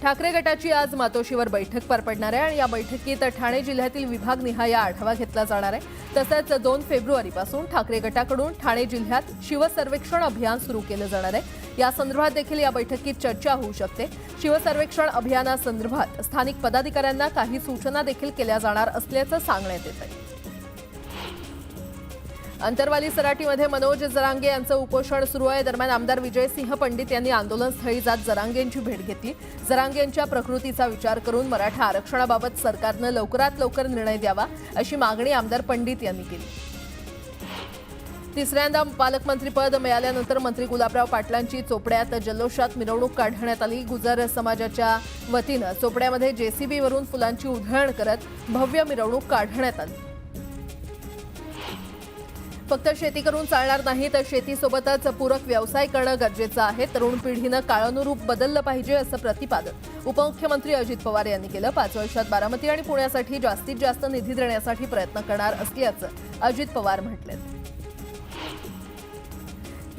ठाकरे गटाची आज मातोश्रीवर बैठक पार पडणार आहे आणि या बैठकीत ठाणे जिल्ह्यातील विभागनिहाय आढावा घेतला जाणार आहे। तसंच 2 फेब्रुवारीपासून ठाकरे गटाकडून ठाणे जिल्ह्यात शिवसर्वेक्षण अभियान सुरू केलं जाणार आहे। या संदर्भात देखील या बैठकीत चर्चा होऊ शकते। शिवसर्वेक्षण अभियानासंदर्भात स्थानिक पदाधिकाऱ्यांना काही सूचना देखील केल्या जाणार असल्याचं सांगण्यात येत आहे। अंतरवाली सराटीमध्ये मनोज जरांगे यांचं उपोषण सुरू आहे। दरम्यान आमदार विजयसिंह पंडित यांनी आंदोलनस्थळी जात जरांगेंची भेट घेतली। जरांगे यांच्या प्रकृतीचा विचार करून मराठा आरक्षणाबाबत सरकारनं लवकरात लवकर निर्णय द्यावा अशी मागणी आमदार पंडित यांनी केली। तिसऱ्यांदा पालकमंत्रीपद मिळाल्यानंतर मंत्री गुलाबराव पाटलांची चोपड्यात जल्लोषात मिरवणूक काढण्यात आली। गुजर समाजाच्या वतीनं चोपड्यामध्ये जेसीबीवरून फुलांची उधळण करत भव्य मिरवणूक काढण्यात आली। फक्त शेती करून चालणार नाही तर शेतीसोबतच पूरक व्यवसाय करणं गरजेचं आहे। तरुण पिढीनं काळानुरूप बदललं पाहिजे असं प्रतिपादन उपमुख्यमंत्री अजित पवार यांनी केलं। 5 वर्षात बारामती आणि पुण्यासाठी जास्तीत जास्त निधी देण्यासाठी प्रयत्न करणार असल्याचं अजित पवार म्हटलं।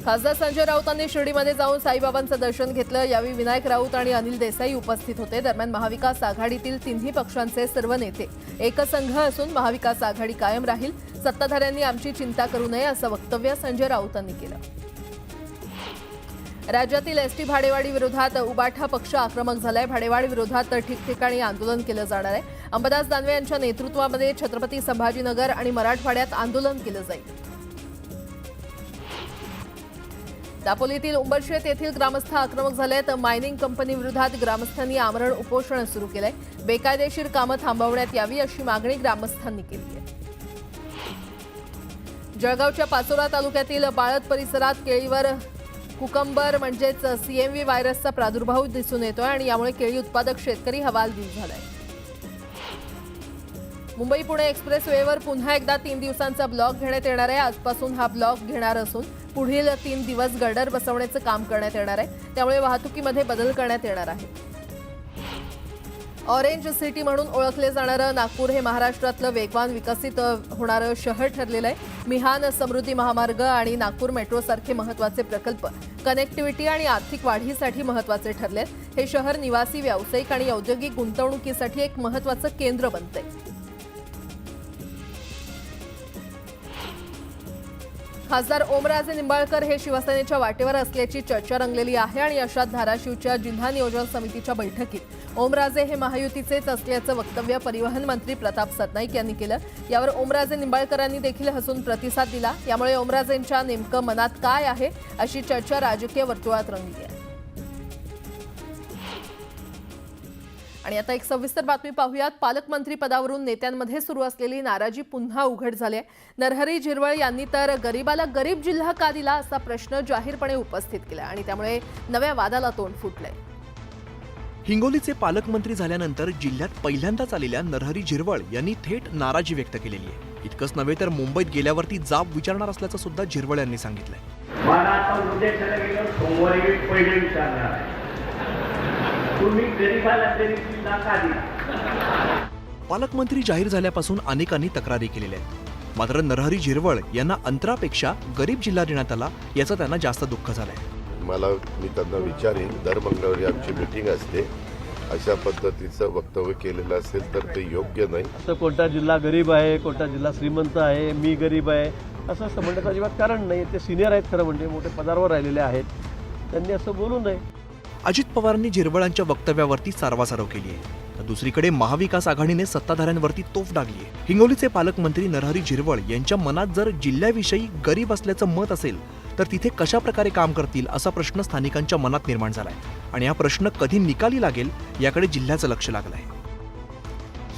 खासदार संजय राऊतांनी शिर्डीमध्ये जाऊन साईबाबांचं दर्शन घेतलं। यावेळी विनायक राऊत आणि अनिल देसाई उपस्थित होते। दरम्यान महाविकास आघाडीतील तिन्ही पक्षांचे सर्व नेते एकसंघ असून महाविकास आघाडी कायम राहील। सत्ताधाऱ्यांनी आमची चिंता करू नये असं वक्तव्य संजय राऊतांनी केलं। राज्यातील एसटी भाडेवाढी विरोधात उबाठा पक्ष आक्रमक झालाय। भाडेवाढी विरोधात ठिकठिकाणी आंदोलन केलं जाणार आहे। अंबादास दानवे यांच्या नेतृत्वामध्ये छत्रपती संभाजीनगर आणि मराठवाड्यात आंदोलन केलं जाईल। दापोलीतील उंबरशेत येथील ग्रामस्थ आक्रमक झाले तर मायनिंग कंपनी विरोधात ग्रामस्थांनी आमरण उपोषण सुरू केलंय। बेकायदेशीर कामं थांबवण्यात यावी अशी मागणी ग्रामस्थांनी केली आहे। जळगावच्या पाचोरा तालुक्यातील बाळद परिसरात केळीवर कुकंबर म्हणजेच सीएमव्ही व्हायरसचा प्रादुर्भाव दिसून येतोय आणि यामुळे केळी उत्पादक शेतकरी हवालदिल झालाय। मुंबई पुणे एक्सप्रेसवेवर पुन्हा एकदा 3 दिवसांचा ब्लॉक घेण्यात येणार आहे। आजपासून हा ब्लॉक घेणार असून पुढील 3 दिवस गर्डर बसवण्याचं काम करण्यात येणार आहे। त्यामुळे वाहतुकीमध्ये बदल करण्यात येणार आहे। ऑरेंज सिटी म्हणून ओळखले जाणारं नागपूर हे महाराष्ट्रातलं वेगवान विकसित होणारं शहर ठरलेलं आहे। मिहान समृद्धी महामार्ग आणि नागपूर मेट्रो सारखे महत्त्वाचे प्रकल्प कनेक्टिव्हिटी आणि आर्थिक वाढीसाठी महत्त्वाचे ठरलेत। हे शहर निवासी व्यावसायिक आणि औद्योगिक गुंतवणुकीसाठी एक महत्त्वाचं केंद्र बनतंय। खासदार ओमराजे निंबाळकर हे शिवसेनेच्या वाटेवर असल्याची चर्चा रंगलेली आहे आणि अशात धाराशिवच्या जिल्हा नियोजन समितीच्या बैठकीत ओमराजे हे महायुतीचेच असल्याचं वक्तव्य परिवहन मंत्री प्रताप सरनाईक यांनी केलं। यावर ओमराजे निंबाळकरांनी देखील हसून प्रतिसाद दिला। यामुळे ओमराजेंच्या नेमकं मनात काय आहे अशी चर्चा राजकीय वर्तुळात रंगली आहे। आणि आता एक सविस्तर बातमी पाहूयात। पालकमंत्री पदावरून नेत्यांमध्ये सुरू असलेली नाराजी पुन्हा उघड झाली आहे। नरहरी झिरवळ यांनी तर गरीबाला गरीब जिल्हा का दिला असा प्रश्न जाहीरपणे उपस्थित केला आणि त्यामुळे नव्या वादाला तोंड फुटलंय। हिंगोलीचे पालकमंत्री झाल्यानंतर जिल्ह्यात पहिल्यांदाच आलेल्या नरहरी झिरवळ यांनी थेट नाराजी व्यक्त केलेली आहे। इतकंच नव्हे तर मुंबईत गेल्यावरती जाब विचारणार असल्याचं सुद्धा झिरवळ यांनी सांगितलंय। पालकमंत्री जाहीर झाल्यापासून अनेकांनी तक्रारी केलेल्या आहेत। मात्र नरहरी झिरवळ यांना अंतरापेक्षा गरीब जिल्हा देण्यात आला याचं त्यांना जास्त दुःख झालंय। मी त्यांना विचारेन, दर मंगळवारी आमची मीटिंग असते, अशा पद्धतीचं वक्तव्य केलेलं असेल तर ते योग्य नाही। तर कोणता जिल्हा गरीब आहे, कोणता जिल्हा श्रीमंत आहे, मी गरीब आहे असं म्हणण्याचं अजिबात कारण नाही। ते सिनियर आहेत, खरं म्हणजे मोठे पदावर राहिलेले आहेत, त्यांनी असं बोलू नये। अजित पवारांनी झिरवळांच्या वक्तव्यावरती सारवासारव केली आहे तर दुसरीकडे महाविकास आघाडीने सत्ताधाऱ्यांवरती तोफ डागली आहे। हिंगोलीचे पालकमंत्री नरहरी झिरवळ यांच्या मनात जर जिल्ह्याविषयी गरीब असल्याचं मत असेल तर तिथे कशा प्रकारे काम करतील असा प्रश्न स्थानिकांच्या मनात निर्माण झालाय आणि हा प्रश्न कधी निकाली लागेल याकडे जिल्ह्याचं लक्ष लागलंय।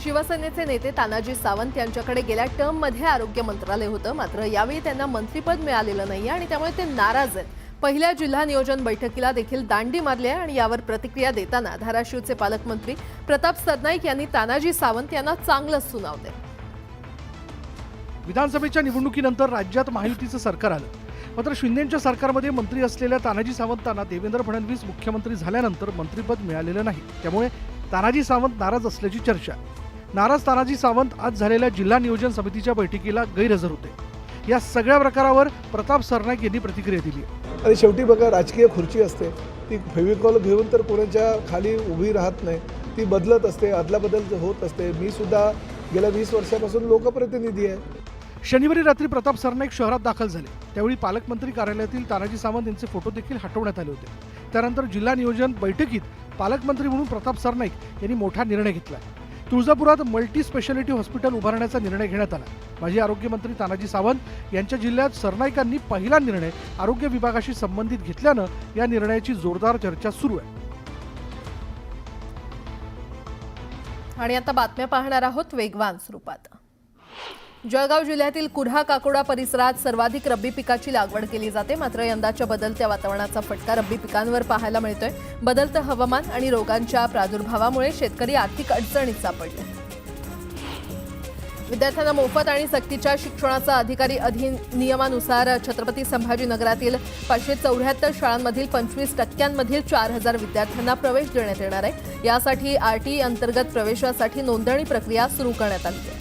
शिवसेनेचे नेते तानाजी सावंत यांच्याकडे गेल्या टर्ममध्ये आरोग्य मंत्रालय होतं, मात्र यावेळी त्यांना मंत्रिपद मिळालेलं नाही आणि त्यामुळे ते नाराज आहेत। पहिल्या जिल्हा नियोजन बैठकीला देखील दांडी मारली आहे आणि यावर प्रतिक्रिया देताना धाराशिवचे पालकमंत्री प्रताप सरनाईक यांनी तानाजी सावंत यांना चांगलंच सुनावलंय। विधानसभेच्या निवडणुकीनंतर राज्यात महायुतीचं सरकार आलं, मात्र शिंदेंच्या सरकारमध्ये मंत्री असलेल्या तानाजी सावंतांना देवेंद्र फडणवीस मुख्यमंत्री झाल्यानंतर मंत्रिपद मिळालेलं नाही। त्यामुळे तानाजी सावंत नाराज असल्याची चर्चा। नाराज तानाजी सावंत आज झालेल्या जिल्हा नियोजन समितीच्या बैठकीला गैरहजर होते। या सगळ्या प्रकारावर प्रताप सरनाईक यांनी प्रतिक्रिया दिली। आणि शेवटी बघा, राजकीय खुर्ची असते, ती फेविकॉल घेऊन तर कोणाच्या खाली उभी राहत नाही, ती बदलत असते, अदलाबदल होत असते. मी सुद्धा गेल्या 20 वर्षापासून लोकप्रतिनिधी आहे. शनिवारी रात्री प्रताप सरनाईक शहरात दाखल झाले. त्यावेळी पालकमंत्री कार्यालयातील तानाजी सावंत यांचे फोटो देखील हटवण्यात आले होते. त्यानंतर जिल्हा नियोजन बैठकीत पालकमंत्री म्हणून प्रताप सरनाईक यांनी मोठा निर्णय घेतला. तुळजापुरात मल्टी स्पेशालिटी हॉस्पिटल उभारण्याचा निर्णय घेण्यात आला. माजी आरोग्यमंत्री तानाजी सावंत यांच्या जिल्ह्यात सरनाईकांनी पहिला निर्णय आरोग्य विभागाशी संबंधित घेतल्यानं या निर्णयाची जोरदार चर्चा सुरू आहे. आणि आता बातम्या पाहणार आहोत वेगवान स्वरूपात. जळगाव जिल्ह्यातील कुऱ्हा काकोडा परिसरात सर्वाधिक रब्बी पिकाची लागवड केली जाते. मात्र यंदाच्या बदलत्या वातावरणाचा फटका रब्बी पिकांवर पाहायला मिळतोय. बदलतं हवामान आणि रोगांच्या प्रादुर्भावामुळे शेतकरी आर्थिक अडचणीत सापडले. विद्यार्थ्यांना मोफत आणि सक्तीच्या शिक्षणाचा अधिकारी अधिनियमानुसार छत्रपती संभाजीनगरातील 574 शाळांमधील 25% 4,000 विद्यार्थ्यांना प्रवेश देण्यात येणार आहे. यासाठी आरटीई अंतर्गत प्रवेशासाठी नोंदणी प्रक्रिया सुरू करण्यात आली आहे.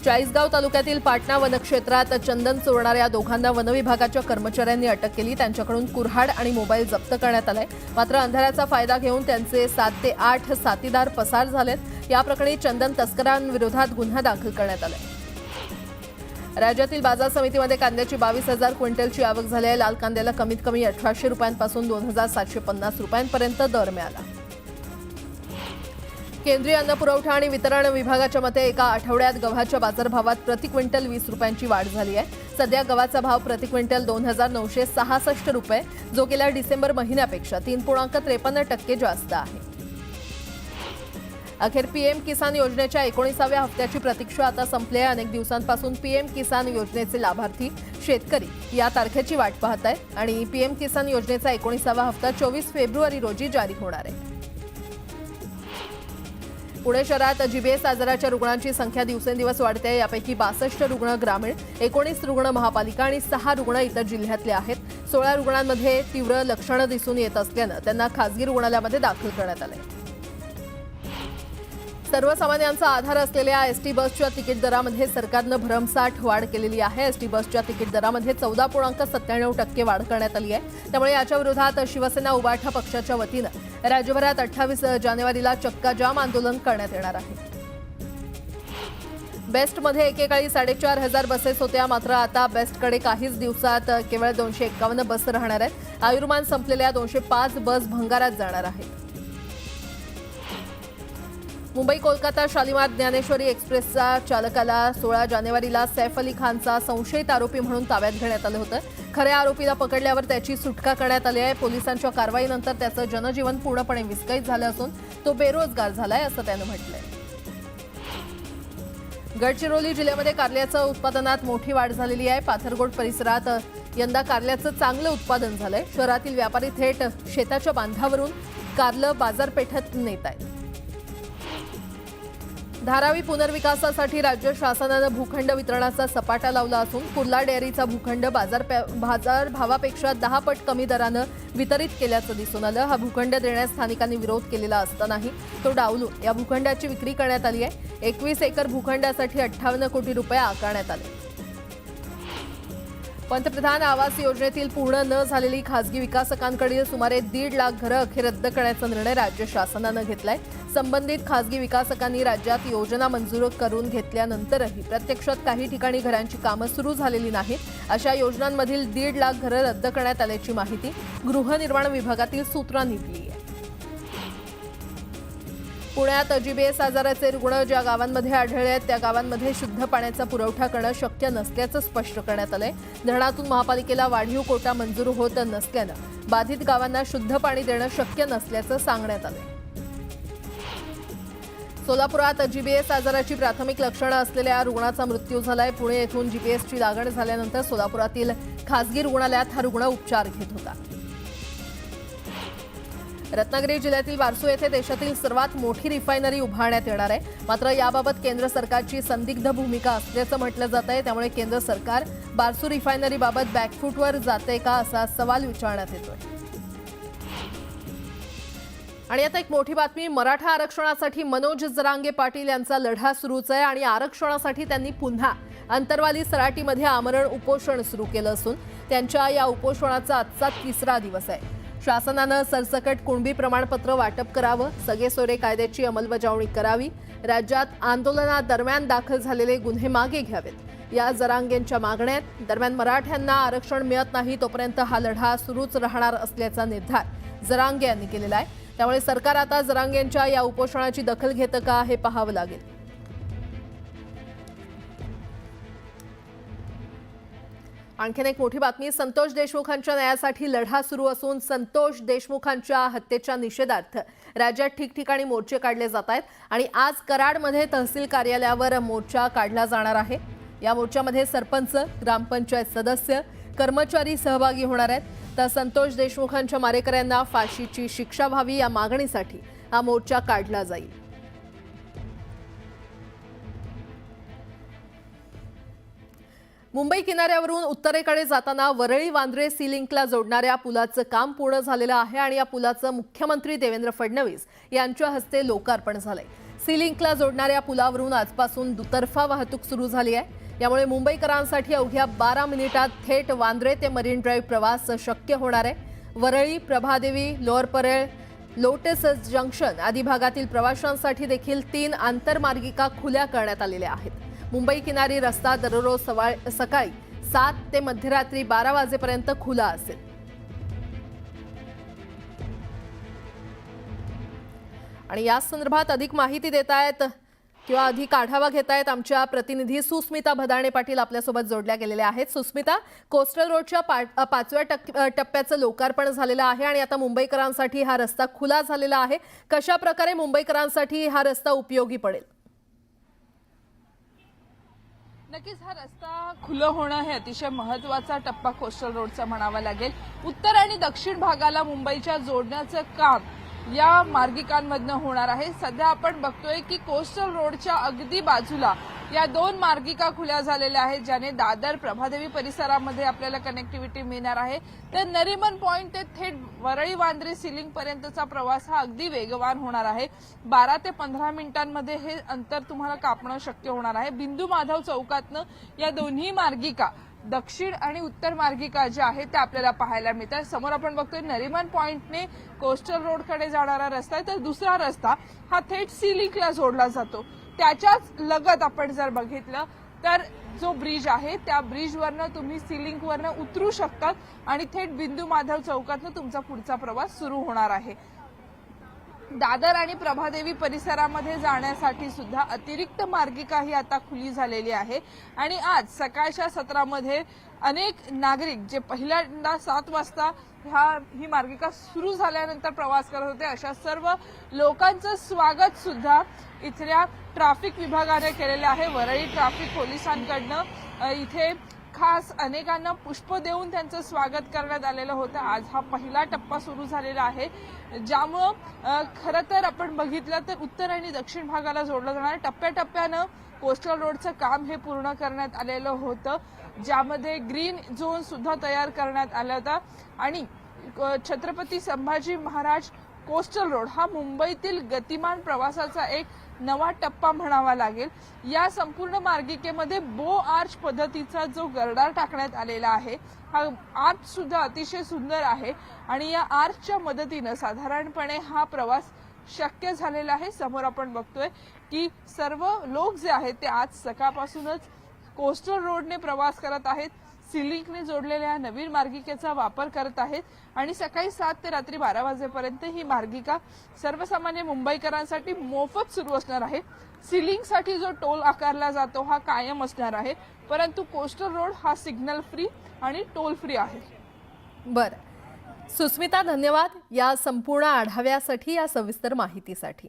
चाळीसगाव तालुक्यातील पाटणा वनक्षेत्रात चंदन चोरणाऱ्या दोघांना वनविभागाच्या कर्मचाऱ्यांनी अटक केली. त्यांच्याकडून कुऱ्हाड आणि मोबाईल जप्त करण्यात आलाय. मात्र अंधाराचा फायदा घेऊन त्यांचे 7 ते 8 साथीदार पसार झालेत. या प्रकरणी चंदन तस्करांविरोधात गुन्हा दाखल करण्यात आलाय. राज्यातील बाजार समितीमध्ये कांद्याची 22,000 क्विंटलची आवक झाली आहे. लाल कांद्याला कमीत कमी 1,800 रुपयांपासून 2,750 रुपयांपर्यंत दर मिळाला. केंद्रीय अन्न पुरवठा आणि वितरण विभागाच्या मते एका आठवड्यात गव्हाच्या बाजारभावात प्रति क्विंटल 20 रुपयांची वाढ झाली आहे. सध्या गव्हाचा भाव प्रति क्विंटल 2,966 रुपये, जो गेल्या डिसेंबर महिन्यापेक्षा 3.53% जास्त आहे. अखेर पीएम किसान योजनेच्या 19व्या हप्त्याची प्रतीक्षा आता संपली आहे. अनेक दिवसांपासून पीएम किसान योजनेचे लाभार्थी शेतकरी या तारखेची वाट पाहत आहेत आणि पीएम किसान योजनेचा 19वा हप्ता 24 फेब्रुवारी रोजी जारी होणार आहे. पुणे शहरात जीबीएस आजाराच्या रुग्णांची संख्या दिवसेंदिवस वाढते. यापैकी 62 रुग्ण ग्रामीण, 19 रुग्ण महापालिका आणि 6 रुग्ण इतर जिल्ह्यातले आहेत. 16 रुग्णांमध्ये तीव्र लक्षणं दिसून येत असल्यानं त्यांना खासगी रुग्णालयामध्ये दाखल करण्यात आले. सर्वसामान्यांचा आधार असलेल्या एसटी बसच्या तिकीट दरामध्ये सरकारनं भरमसाठ वाढ केलेली आहे. एसटी बसच्या तिकीट दरामध्ये 14.97% वाढ करण्यात आली आहे. त्यामुळे याच्या विरोधात शिवसेना उबाठा पक्षाच्या वतीनं राज्यभरात 28 जानेवारीला चक्का जाम आंदोलन करण्यात येणार आहे. बेस्टमध्ये एकेकाळी 4,500 बसेस होत्या. मात्र आता बेस्टकडे काहीच दिवसात केवळ 251 बस राहणार आहेत. आयुर्मान संपलेल्या 205 बस भंगारात जाणार आहेत. मुंबई कोलकाता शालिमार ज्ञानेश्वरी एक्सप्रेसच्या चालकाला 16 जानेवारीला सैफ अली खानचा संशयित आरोपी म्हणून ताब्यात घेण्यात आलं होतं. खऱ्या आरोपीला पकडल्यावर त्याची सुटका करण्यात आली आहे. पोलिसांच्या कारवाईनंतर त्याचं जनजीवन पूर्णपणे विस्कळीत झालं असून तो बेरोजगार झालाय असं त्यानं म्हटलंय. गडचिरोली जिल्ह्यामध्ये कारल्याच्या उत्पादनात मोठी वाढ झालेली आहे. पाथरगोड परिसरात यंदा कारल्याचं चांगलं उत्पादन झालंय. शहरातील व्यापारी थेट शेताच्या बांधावरून कारलं बाजारपेठेत नेत आहेत. धारावी पुनर्विकासासाठी राज्य शासनानं भूखंड वितरणाचा सपाटा लावला असून कुर्ला डेअरीचा भूखंड बाजार भावापेक्षा 10 पट कमी दरानं वितरित केल्याचं दिसून आलं. हा भूखंड देण्यास स्थानिकांनी विरोध केलेला असतानाही तो डावलून या भूखंडाची विक्री करण्यात आली आहे. 21 एकर भूखंडासाठी 58 कोटी रुपये आकारण्यात आले. पंतप्रधान आवास योजनेतील पूर्ण न झालेली खासगी विकासकांकडील सुमारे 1.5 लाख घरं अखेर रद्द करण्याचा निर्णय राज्य शासनानं घेतलाय. संबंधित खासगी विकासकांनी राज्यात योजना मंजूर करून घेतल्यानंतरही प्रत्यक्षात काही ठिकाणी घरांची कामं सुरू झालेली नाहीत. अशा योजनांमधील 1.5 लाख घरं रद्द करण्यात आल्याची माहिती गृहनिर्माण विभागातील सूत्रांनी दिली आहे. पुण्यात जीबीएस आजाराचे रुग्ण ज्या गावांमध्ये आढळले आहेत त्या गावांमध्ये शुद्ध पाण्याचा पुरवठा करणं शक्य नसल्याचं स्पष्ट करण्यात आलंय. धरणातून महापालिकेला वाढीव कोटा मंजूर होत नसल्यानं बाधित गावांना शुद्ध पाणी देणं शक्य नसल्याचं सांगण्यात आलंय. सोलापुरात जीबीएस आजाराची प्राथमिक लक्षणं असलेल्या रुग्णाचा मृत्यू झालाय. पुणे येथून जीबीएसची लागण झाल्यानंतर सोलापुरातील खासगी रुग्णालयात हा रुग्ण उपचार घेत होता. रत्नागिरी जिल्ह्यातील बारसू येथे देशातील सर्वात मोठी रिफायनरी उभारण्यात येणार आहे. मात्र याबाबत केंद्र सरकारची संदिग्ध भूमिका असल्याचं म्हटलं जात आहे. त्यामुळे केंद्र सरकार बारसू रिफायनरीबाबत बॅकफूटवर जाते का असा सवाल विचारण्यात येतोय. आणि आता एक मोठी बातमी. मराठा आरक्षणासाठी मनोज जरांगे पाटील यांचा लढा सुरूच आहे आणि आरक्षणासाठी त्यांनी पुन्हा अंतरवाली सराटीमध्ये आमरण उपोषण सुरू केलं असून त्यांच्या या उपोषणाचा आजचा 3रा दिवस आहे. शासनानं सरसकट कुणबी प्रमाणपत्र वाटप करावं, सगेसोरे कायद्याची अंमलबजावणी करावी, राज्यात आंदोलनादरम्यान दाखल झालेले गुन्हे मागे घ्यावेत, या जरांगेंच्या मागण्या आहेत. दरम्यान मराठ्यांना आरक्षण मिळत नाही तोपर्यंत हा लढा सुरूच राहणार असल्याचा निर्धार जरांगे यांनी केलेला आहे. त्यामुळे सरकार आता जरांगेंच्या या उपोषणाची दखल घेतं का हे पाहावं लागेल. आणखीन एक मोठी बातमी. संतोष देशमुखांच्या न्यायासाठी लढा सुरू असून संतोष देशमुखांच्या हत्येच्या निषेधार्थ राज्यात ठिकठिकाणी मोर्चे काढले जात आहेत आणि आज कराडमध्ये तहसील कार्यालयावर मोर्चा काढला जाणार आहे. या मोर्चामध्ये सरपंच, ग्रामपंचायत सदस्य, कर्मचारी सहभागी होणार आहेत. तर संतोष देशमुखांच्या मारेकऱ्यांना फाशीची शिक्षा व्हावी या मागणीसाठी हा मोर्चा काढला जाईल. मुंबई किनाऱ्यावरून उत्तरेकडे जाताना वरळी वांद्रे सी लिंकला जोडणाऱ्या पुलाचं काम पूर्ण झालेलं आहे आणि या पुलाचं मुख्यमंत्री देवेंद्र फडणवीस यांच्या हस्ते लोकार्पण झालंय. सी लिंकला जोडणाऱ्या पुलावरून आजपासून दुतर्फा वाहतूक सुरू झाली आहे. यामुळे मुंबईकरांसाठी अवघ्या 12 मिनिटात थेट वांद्रे ते मरीन ड्राईव्ह प्रवास शक्य होणार आहे. Worli, Prabhadevi, lower Parel, Lotus Junction आदी भागातील प्रवाशांसाठी देखील 3 आंतरमार्गिका खुल्या करण्यात आलेल्या आहेत. मुंबई किनारी रस्ता दररोज सकाळी 7 ते मध्यरात्री 12 वाजेपर्यंत खुला असेल. आणि या संदर्भात अधिक माहिती देत आहेत किंवा अधिक आढावा घेत आहेत आमच्या प्रतिनिधी सुस्मिता भदाणे पाटील आपल्यासोबत जोडल्या गेलेल्या आहेत. सुस्मिता, कोस्टल रोडच्या 5व्या टप्प्याचं लोकार्पण झालेलं आहे आणि आता मुंबईकरांसाठी हा रस्ता खुला झालेला आहे. कशा प्रकारे मुंबईकरांसाठी हा रस्ता उपयोगी पडेल? नक्कीच हा रस्ता खुलं होणं हे अतिशय महत्वाचा टप्पा कोस्टल रोडचा म्हणावा लागेल. उत्तर आणि दक्षिण भागाला मुंबईच्या जोडण्याचं काम या मार्गिकांमधनं होणार आहे. सध्या आपण बघतोय की कोस्टल रोडच्या अगदी बाजूला या 2 मार्गिका खुल्या झालेल्या आहेत, ज्याने दादर, प्रभादेवी परिसरामध्ये आपल्याला कनेक्टिव्हिटी मिळणार आहे. तर नरिमन पॉइंट ते थेट वरळी वांद्रे सिलिंग पर्यंतचा प्रवास हा अगदी वेगवान होणार आहे. 12 ते 15 मिनिटांमध्ये हे अंतर तुम्हाला कापणं शक्य होणार आहे. बिंदू माधव चौकातनं या दोन्ही मार्गिका, दक्षिण आणि उत्तर मार्गिका ज्या आहेत त्या आपल्याला पाहायला मिळतात. समोर आपण बघतोय नरिमन पॉइंटने कोस्टल रोडकडे जाणारा रस्ता आहे, तर दुसरा रस्ता हा थेट सी लिंकला जोडला जातो. त्याच्याच लगत आपण जर बघितलं तर जो ब्रिज आहे त्या ब्रिजवरनं तुम्ही सी लिंकवरनं उतरू शकतात आणि थेट बिंदू माधव चौकातनं तुमचा पुढचा प्रवास सुरू होणार आहे. दादर आणि प्रभादेवी परिसरामध्ये जाण्यासाठी सुद्धा अतिरिक्त मार्गिका ही आता खुली झालेली आहे. आणि आज सकाळच्या सत्रामध्ये अनेक नागरिक जे पहिल्यांदा 7 वाजता ही मार्गिका सुरू झाल्यानंतर प्रवास करत होते, अशा सर्व लोकांचं स्वागत सुद्धा इथल्या ट्रॅफिक विभागाने केलेलं आहे. वरळी ट्रॅफिक पोलिसांकडनं इथे खास अनेकांना पुष्प देऊन त्यांचं स्वागत करण्यात आलेलं होतं. आज हा पहिला टप्पा सुरू झालेला आहे, ज्यामुळं खरं तर आपण बघितलं तर उत्तर आणि दक्षिण भागाला जोडलं जाणार. टप्प्याटप्प्यानं कोस्टल रोडचं काम हे पूर्ण करण्यात आलेलं होतं, ज्यामध्ये ग्रीन झोन सुद्धा तयार करण्यात आला होता. आणि छत्रपती संभाजी महाराज कोस्टल रोड हा मुंबईतील गतिमान प्रवासाचा एक नवा टप्पा म्हणावा लागेल. या संपूर्ण मार्गिकेमध्ये बो आर्च पद्धतीचा जो गर्डर टाकण्यात आलेला आहे, हा आर्च सुद्धा अतिशय सुंदर आहे आणि या आर्चच्या मदतीनं साधारणपणे हा प्रवास शक्य झालेला आहे. समोर आपण बघतोय की सर्व लोक जे आहेत ते आज सकाळपासूनच कोस्टल रोडने प्रवास करत आहेत, सी लिंकने जोडलेल्या नवीन मार्गिकेचा वापर करत आहेत आणि सकाळी 7 ते रात्री 12 वाजेपर्यंत ही मार्गिका सर्वसामान्य मुंबईकरांसाठी मोफत सुरू असणार आहे. सी लिंकसाठी जो टोल आकारला जातो हा कायम असणार आहे, परंतु कोस्टल रोड हा सिग्नल फ्री आणि टोल फ्री आहे. बरं सुस्मिता, धन्यवाद या संपूर्ण आढाव्यासाठी, या सविस्तर माहितीसाठी.